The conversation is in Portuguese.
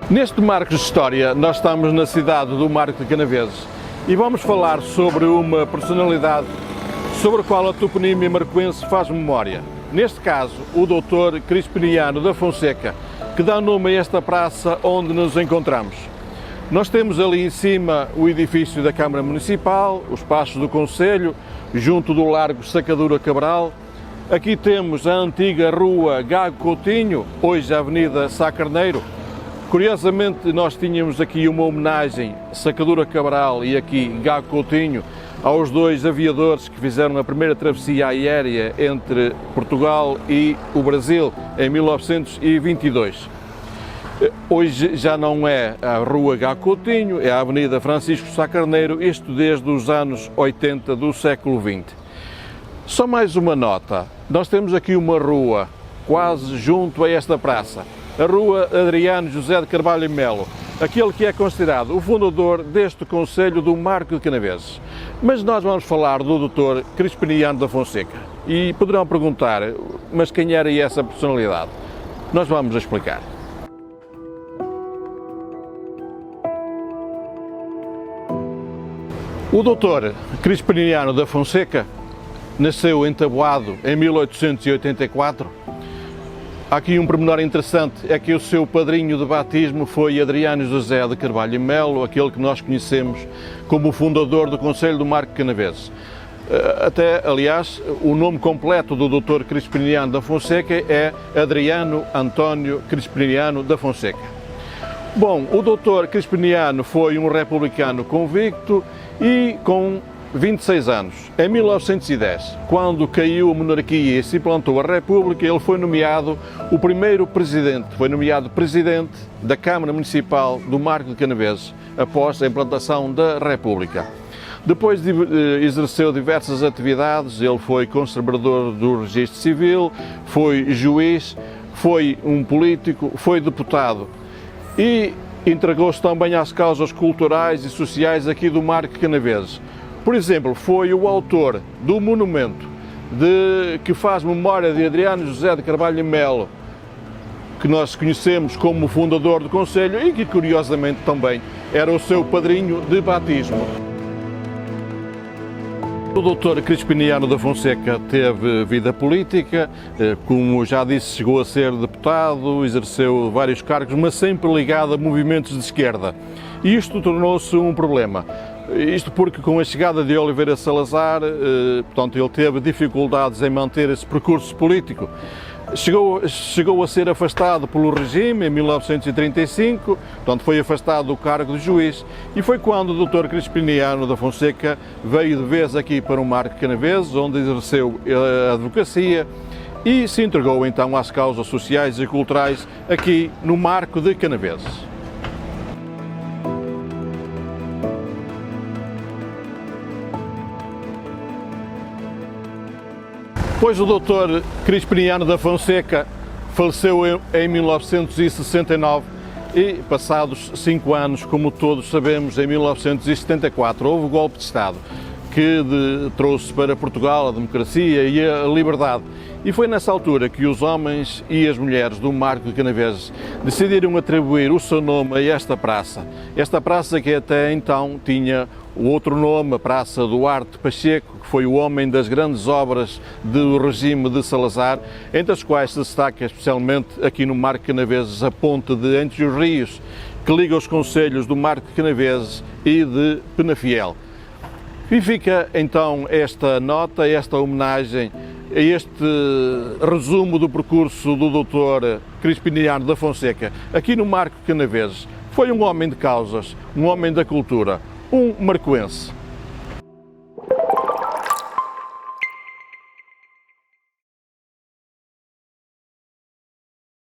Neste Marcos de História, nós estamos na cidade do Marco de Canaveses e vamos falar sobre uma personalidade sobre a qual a toponímia marcoense faz memória. Neste caso, o Dr. Crispiniano da Fonseca, que dá nome a esta praça onde nos encontramos. Nós temos ali em cima o edifício da Câmara Municipal, os Passos do Conselho, junto do Largo Sacadura Cabral. Aqui temos a antiga Rua Gago Coutinho, hoje a Avenida Sá Carneiro. Curiosamente, nós tínhamos aqui uma homenagem, Sacadura Cabral e aqui Gago Coutinho, aos dois aviadores que fizeram a primeira travessia aérea entre Portugal e o Brasil em 1922. Hoje já não é a Rua Gago Coutinho, é a Avenida Francisco Sá Carneiro, isto desde os anos 80 do século XX. Só mais uma nota, nós temos aqui uma rua quase junto a esta praça, a Rua Adriano José de Carvalho e Melo, aquele que é considerado o fundador deste concelho do Marco de Canaveses. Mas nós vamos falar do Dr. Crispiniano da Fonseca e poderão perguntar, mas quem era essa personalidade? Nós vamos explicar. O Dr. Crispiniano da Fonseca nasceu em Taboado em 1884. Há aqui um pormenor interessante, é que o seu padrinho de batismo foi Adriano José de Carvalho e Melo, aquele que nós conhecemos como o fundador do Concelho do Marco de Canaveses. Até, aliás, o nome completo do Dr. Crispiniano da Fonseca é Adriano António Crispiniano da Fonseca. Bom, o Dr. Crispiniano foi um republicano convicto e com 26 anos. Em 1910, quando caiu a monarquia e se implantou a República, ele foi nomeado o primeiro presidente, foi nomeado presidente da Câmara Municipal do Marco de Canaveses, após a implantação da República. Depois exerceu diversas atividades, ele foi conservador do Registro Civil, foi juiz, foi um político, foi deputado e entregou-se também às causas culturais e sociais aqui do Marco de Canaveses. Por exemplo, foi o autor do monumento que faz memória de Adriano José de Carvalho e Melo, que nós conhecemos como fundador do Concelho e que, curiosamente, também era o seu padrinho de batismo. O Dr. Crispiniano da Fonseca teve vida política, como já disse, chegou a ser deputado, exerceu vários cargos, mas sempre ligado a movimentos de esquerda. E isto tornou-se um problema. Isto porque com a chegada de Oliveira Salazar, portanto, ele teve dificuldades em manter esse percurso político. Chegou a ser afastado pelo regime em 1935, portanto foi afastado do cargo de juiz e foi quando o Dr. Crispiniano da Fonseca veio de vez aqui para o Marco de Canaveses, onde exerceu a advocacia e se entregou então às causas sociais e culturais aqui no Marco de Canaveses. Pois o Dr. Crispiniano da Fonseca faleceu em 1969 e, passados 5 anos, como todos sabemos, em 1974 houve o golpe de Estado que trouxe para Portugal a democracia e a liberdade. E foi nessa altura que os homens e as mulheres do Marco de Canaveses decidiram atribuir o seu nome a esta praça que até então tinha o outro nome, a Praça Duarte Pacheco, que foi o homem das grandes obras do regime de Salazar, entre as quais se destaca especialmente aqui no Marco de Canaveses a ponte de Entre os Rios, que liga os concelhos do Marco de Canaveses e de Penafiel. E fica então esta nota, esta homenagem a este resumo do percurso do Dr. Crispiniano da Fonseca, aqui no Marco de Canaveses. Foi um homem de causas, um homem da cultura, um marcoense.